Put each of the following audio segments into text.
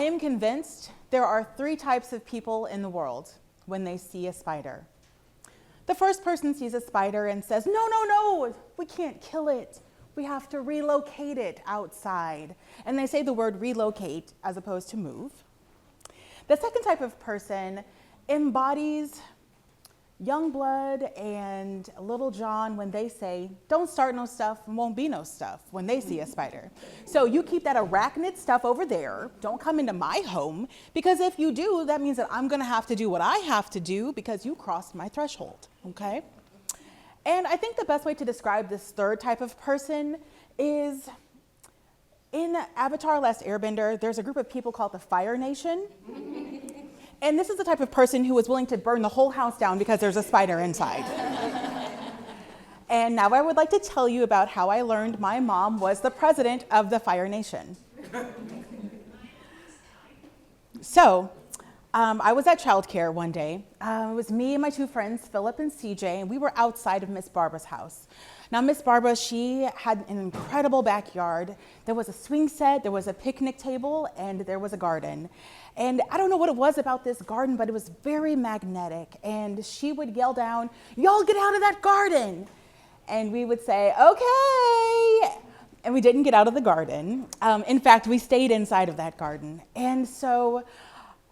am convinced there are 3 types of people in the world when they see a spider. The first person sees a spider and says, no, no, no, we can't kill it. We have to relocate it outside. And they say the word relocate as opposed to move. The second type of person embodies young blood and little John when they say, don't start no stuff and won't be no stuff when they see a spider. So you keep that arachnid stuff over there. Don't come into my home, because if you do, that means that I'm gonna have to do what I have to do because you crossed my threshold, okay? And I think the best way to describe this third type of person is, in Avatar: Last Airbender, there's a group of people called the Fire Nation. And this is the type of person who is willing to burn the whole house down because there's a spider inside. And now I would like to tell you about how I learned my mom was the president of the Fire Nation. So, I was at childcare one day. It was me and my 2 friends, Philip and CJ, and we were outside of Miss Barbara's house. Now, Miss Barbara, she had an incredible backyard. There was a swing set, there was a picnic table, and there was a garden. And I don't know what it was about this garden, but it was very magnetic. And she would yell down, y'all get out of that garden. And we would say, okay. And we didn't get out of the garden. In fact, we stayed inside of that garden. And so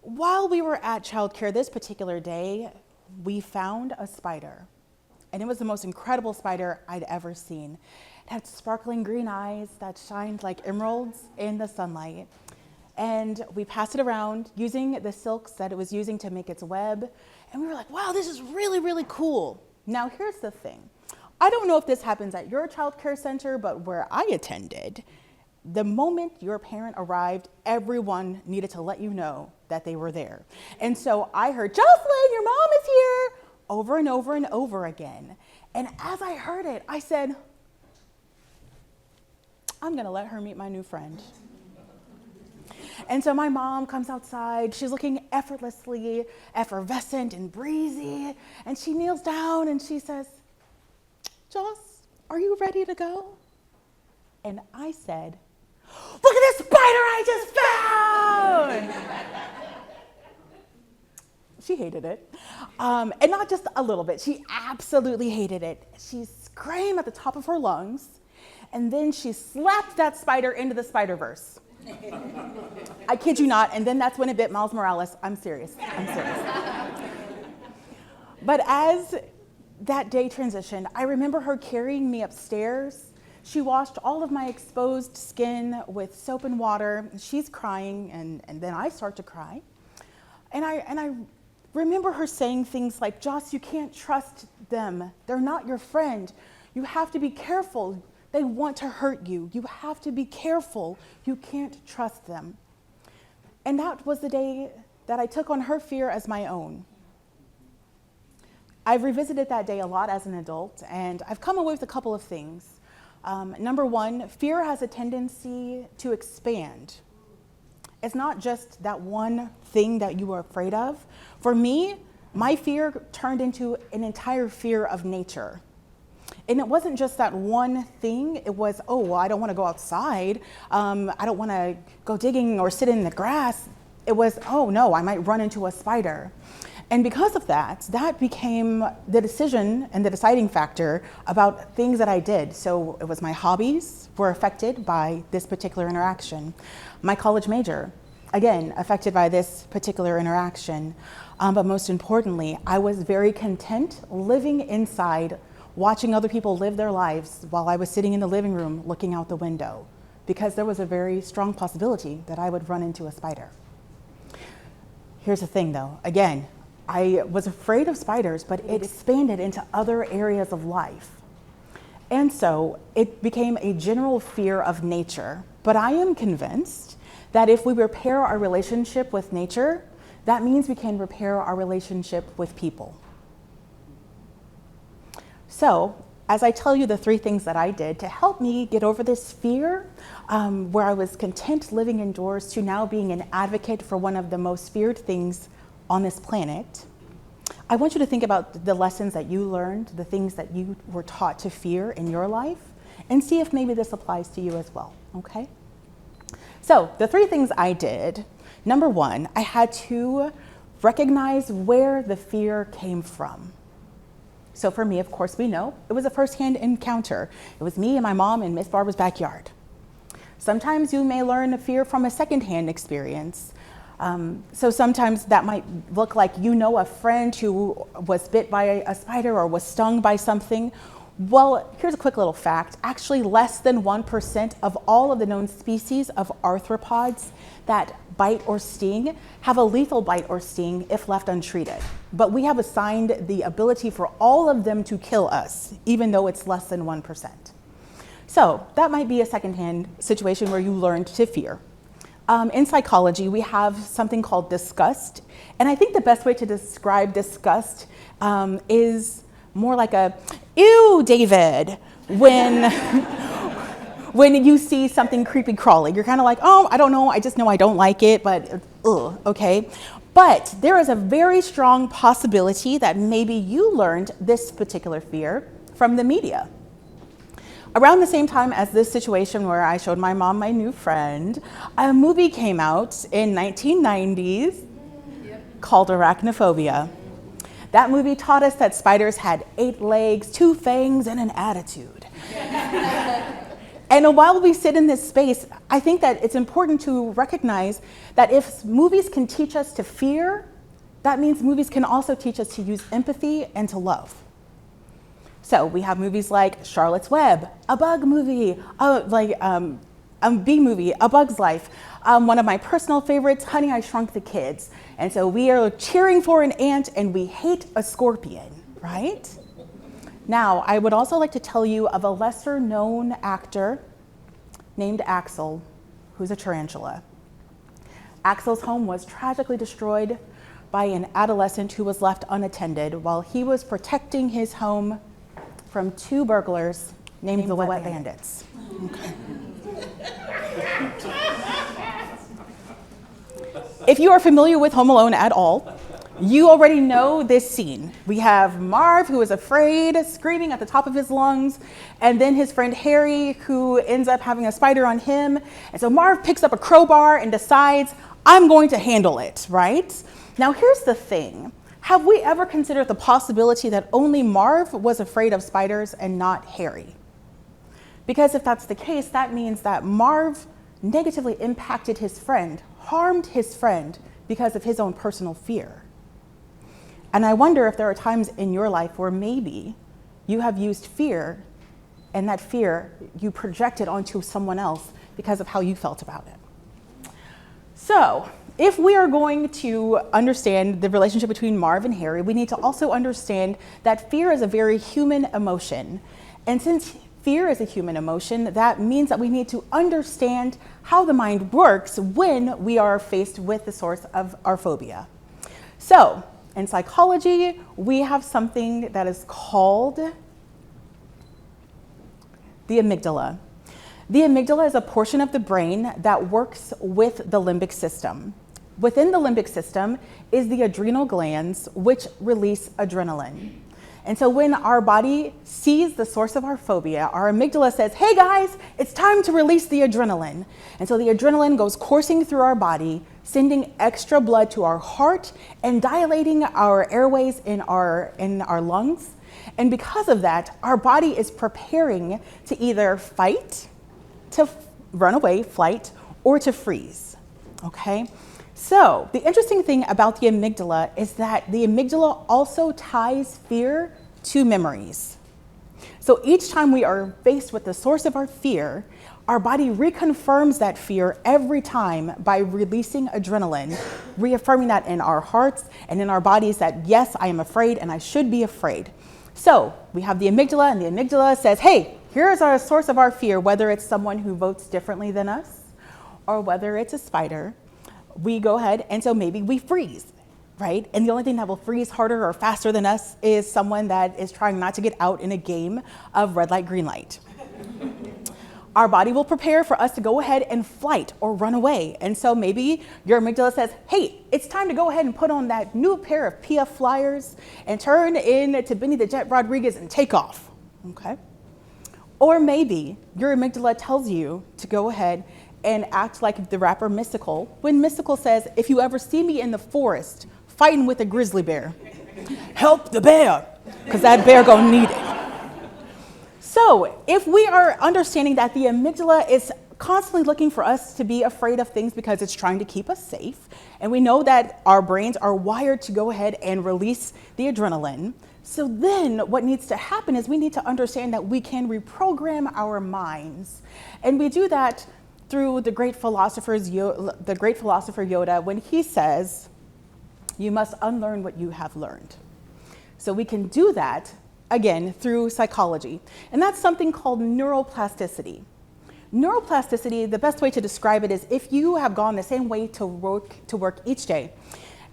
while we were at childcare this particular day, we found a spider. And it was the most incredible spider I'd ever seen. It had sparkling green eyes that shined like emeralds in the sunlight. And we passed it around using the silks that it was using to make its web. And we were like, wow, this is really, really cool. Now, here's the thing. I don't know if this happens at your child care center, but where I attended, the moment your parent arrived, everyone needed to let you know that they were there. And so I heard, Jocelyn, your mom is here, over and over and over again. And as I heard it, I said, I'm gonna let her meet my new friend. And so my mom comes outside, she's looking effortlessly effervescent and breezy, and she kneels down and she says, Joss, are you ready to go? And I said, look at this spider I just found! She hated it. And not just a little bit, she absolutely hated it. She screamed at the top of her lungs, and then she slapped that spider into the Spider-Verse. I kid you not, and then that's when it bit Miles Morales. I'm serious. But as that day transitioned, I remember her carrying me upstairs. She washed all of my exposed skin with soap and water. She's crying, and then I start to cry. And I remember her saying things like, Joss, you can't trust them. They're not your friend. You have to be careful. They want to hurt you. You have to be careful. You can't trust them. And that was the day that I took on her fear as my own. I've revisited that day a lot as an adult, and I've come away with a couple of things. Number one, fear has a tendency to expand. It's not just that one thing that you are afraid of. For me, my fear turned into an entire fear of nature. And it wasn't just that one thing. It was, oh, well, I don't want to go outside. I don't want to go digging or sit in the grass. It was, oh no, I might run into a spider. And because of that, that became the decision and the deciding factor about things that I did. So it was my hobbies were affected by this particular interaction. My college major, again, affected by this particular interaction. But most importantly, I was very content living inside, watching other people live their lives while I was sitting in the living room looking out the window, because there was a very strong possibility that I would run into a spider. Here's the thing though, again, I was afraid of spiders, but it expanded into other areas of life. And so it became a general fear of nature. But I am convinced that if we repair our relationship with nature, that means we can repair our relationship with people. So, as I tell you the 3 things that I did to help me get over this fear, where I was content living indoors to now being an advocate for one of the most feared things on this planet, I want you to think about the lessons that you learned, the things that you were taught to fear in your life, and see if maybe this applies to you as well, okay? So, the 3 things I did Number one, I had to recognize where the fear came from. So for me, of course, we know it was a firsthand encounter. It was me and my mom in Miss Barbara's backyard. Sometimes you may learn fear from a secondhand experience. So sometimes that might look like you know a friend who was bit by a spider or was stung by something. Well, here's a quick little fact. Actually, less than 1% of all of the known species of arthropods that bite or sting have a lethal bite or sting if left untreated. But we have assigned the ability for all of them to kill us, even though it's less than 1%. So that might be a secondhand situation where you learned to fear. In psychology, we have something called disgust. And I think the best way to describe disgust is more like a, ew, David, when, when you see something creepy crawling. You're kind of like, oh, I don't know, I just know I don't like it, but ugh, okay. But there is a very strong possibility that maybe you learned this particular fear from the media. Around the same time as this situation where I showed my mom my new friend, a movie came out in 1990s called Arachnophobia. That movie taught us that spiders had 8 legs, 2 fangs, and an attitude. And while we sit in this space, I think that it's important to recognize that if movies can teach us to fear, that means movies can also teach us to use empathy and to love. So we have movies like Charlotte's Web, a bug movie, a bee movie, A Bug's Life. One of my personal favorites, Honey, I Shrunk the Kids. And so we are cheering for an ant and we hate a scorpion, right? Now, I would also like to tell you of a lesser known actor named Axel, who's a tarantula. Axel's home was tragically destroyed by an adolescent who was left unattended while he was protecting his home from 2 burglars named the Wet Bandits. Okay. If you are familiar with Home Alone at all, you already know this scene. We have Marv, who is afraid, screaming at the top of his lungs, and then his friend Harry, who ends up having a spider on him. And so Marv picks up a crowbar and decides, I'm going to handle it, right? Now here's the thing. Have we ever considered the possibility that only Marv was afraid of spiders and not Harry? Because if that's the case, that means that Marv negatively impacted his friend, harmed his friend because of his own personal fear. And I wonder if there are times in your life where maybe you have used fear, and that fear you projected onto someone else because of how you felt about it. So, if we are going to understand the relationship between Marv and Harry, we need to also understand that fear is a very human emotion. And since fear is a human emotion, that means that we need to understand how the mind works when we are faced with the source of our phobia. So, in psychology, we have something that is called the amygdala. The amygdala is a portion of the brain that works with the limbic system. Within the limbic system is the adrenal glands, which release adrenaline. And so when our body sees the source of our phobia, our amygdala says, hey guys, it's time to release the adrenaline. And so the adrenaline goes coursing through our body, sending extra blood to our heart and dilating our airways in our lungs. And because of that, our body is preparing to either fight, to run away, flight, or to freeze, okay? So the interesting thing about the amygdala is that the amygdala also ties fear to memories. So each time we are faced with the source of our fear, our body reconfirms that fear every time by releasing adrenaline, reaffirming that in our hearts and in our bodies that yes, I am afraid and I should be afraid. So we have the amygdala, and the amygdala says, hey, here's our source of our fear, whether it's someone who votes differently than us or whether it's a spider. We go ahead and so maybe we freeze, right? And the only thing that will freeze harder or faster than us is someone that is trying not to get out in a game of red light, green light. Our body will prepare for us to go ahead and flight or run away. And so maybe your amygdala says, hey, it's time to go ahead and put on that new pair of PF flyers and turn in to Benny the Jet Rodriguez and take off, okay? Or maybe your amygdala tells you to go ahead and act like the rapper Mystical when Mystical says, if you ever see me in the forest fighting with a grizzly bear, help the bear, because that bear gonna need it. So if we are understanding that the amygdala is constantly looking for us to be afraid of things because it's trying to keep us safe, and we know that our brains are wired to go ahead and release the adrenaline, so then what needs to happen is we need to understand that we can reprogram our minds. And we do that through the great philosopher Yoda when he says, you must unlearn what you have learned. So we can do that, again, through psychology. And that's something called neuroplasticity. Neuroplasticity, the best way to describe it is if you have gone the same way to work each day,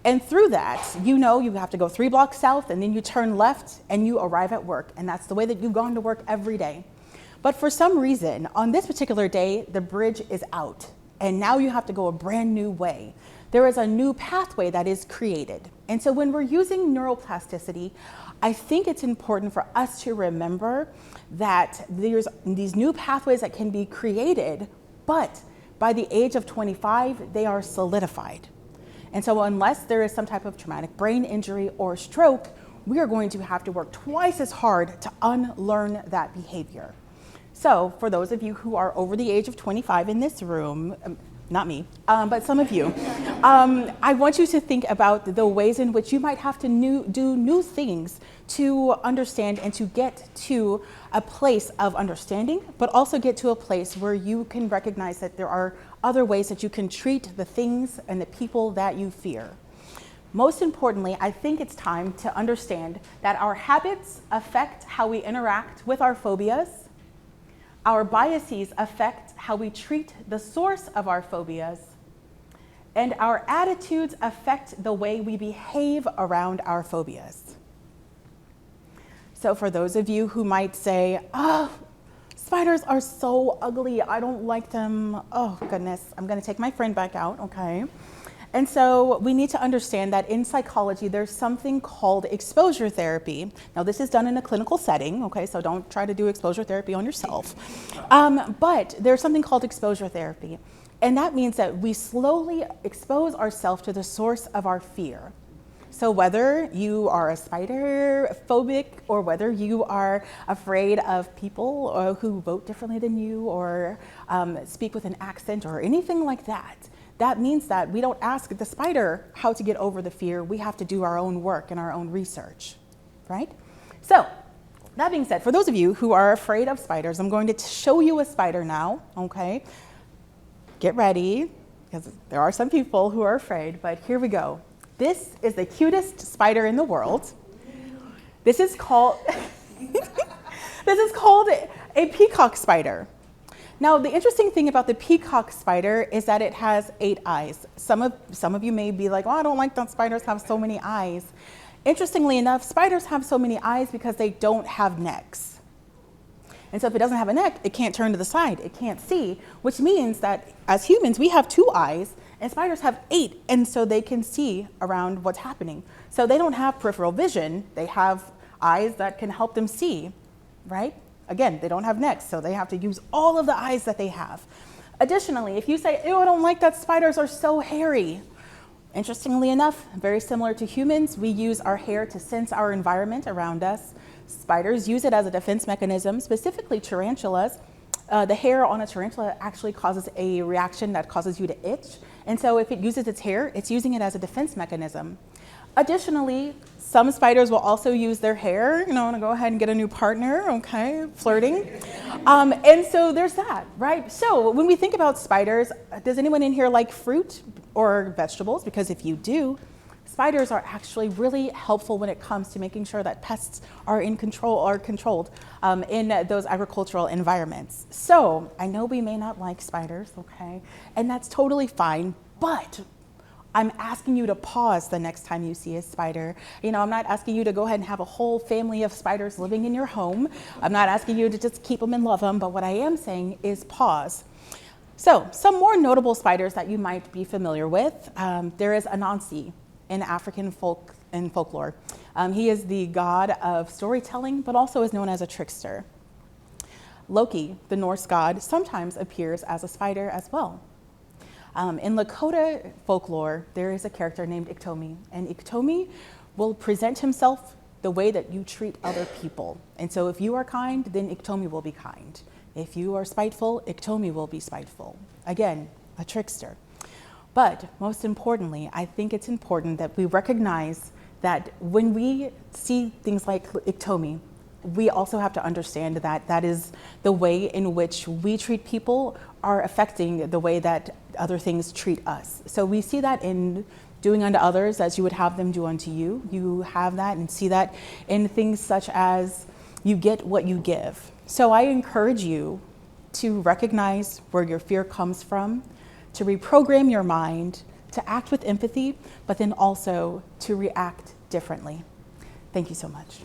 and through that, you know you have to go 3 blocks south and then you turn left and you arrive at work. And that's the way that you've gone to work every day. But for some reason, on this particular day, the bridge is out. And now you have to go a brand new way. There is a new pathway that is created. And so when we're using neuroplasticity, I think it's important for us to remember that there's these new pathways that can be created, but by the age of 25, they are solidified. And so unless there is some type of traumatic brain injury or stroke, we are going to have to work twice as hard to unlearn that behavior. So for those of you who are over the age of 25 in this room, not me, but some of you, I want you to think about the ways in which you might have to do new things to understand and to get to a place of understanding, but also get to a place where you can recognize that there are other ways that you can treat the things and the people that you fear. Most importantly, I think it's time to understand that our habits affect how we interact with our phobias. Our biases affect how we treat the source of our phobias, and our attitudes affect the way we behave around our phobias. So for those of you who might say, oh, spiders are so ugly, I don't like them, oh goodness, I'm gonna take my friend back out, okay? And so we need to understand that in psychology, there's something called exposure therapy. Now this is done in a clinical setting, okay, so don't try to do exposure therapy on yourself. But there's something called exposure therapy. And that means that we slowly expose ourselves to the source of our fear. So whether you are a spider phobic or whether you are afraid of people who vote differently than you or speak with an accent or anything like that, that means that we don't ask the spider how to get over the fear. We have to do our own work and our own research, right? So that being said, for those of you who are afraid of spiders, I'm going to show you a spider now, okay? Get ready, because there are some people who are afraid, but here we go. This is the cutest spider in the world. This is called, a peacock spider. Now, the interesting thing about the peacock spider is that it has 8 eyes. Some of you may be like, oh, I don't like that spiders have so many eyes. Interestingly enough, spiders have so many eyes because they don't have necks. And so if it doesn't have a neck, it can't turn to the side, it can't see, which means that as humans, we have 2 eyes, and spiders have 8, and so they can see around what's happening. So they don't have peripheral vision, they have eyes that can help them see, right? Again, they don't have necks, so they have to use all of the eyes that they have. Additionally, if you say, ew, I don't like that spiders are so hairy. Interestingly enough, very similar to humans, we use our hair to sense our environment around us. Spiders use it as a defense mechanism, specifically tarantulas. The hair on a tarantula actually causes a reaction that causes you to itch. And so if it uses its hair, it's using it as a defense mechanism. Additionally, some spiders will also use their hair, you know, to go ahead and get a new partner, okay, flirting. And so there's that, right? So when we think about spiders, does anyone in here like fruit or vegetables? Because if you do, spiders are actually really helpful when it comes to making sure that pests are controlled in those agricultural environments. So I know we may not like spiders, okay, and that's totally fine, but I'm asking you to pause the next time you see a spider. You know, I'm not asking you to go ahead and have a whole family of spiders living in your home. I'm not asking you to just keep them and love them, but what I am saying is pause. So some more notable spiders that you might be familiar with. There is Anansi in African folklore. He is the god of storytelling, but also is known as a trickster. Loki, the Norse god, sometimes appears as a spider as well. In Lakota folklore, there is a character named Iktomi, and Iktomi will present himself the way that you treat other people. And so if you are kind, then Iktomi will be kind. If you are spiteful, Iktomi will be spiteful. Again, a trickster. But most importantly, I think it's important that we recognize that when we see things like Iktomi, we also have to understand that that is the way in which we treat people are affecting the way that other things treat us. So we see that in doing unto others as you would have them do unto you. You have that and see that in things such as you get what you give. So I encourage you to recognize where your fear comes from, to reprogram your mind, to act with empathy, but then also to react differently. Thank you so much.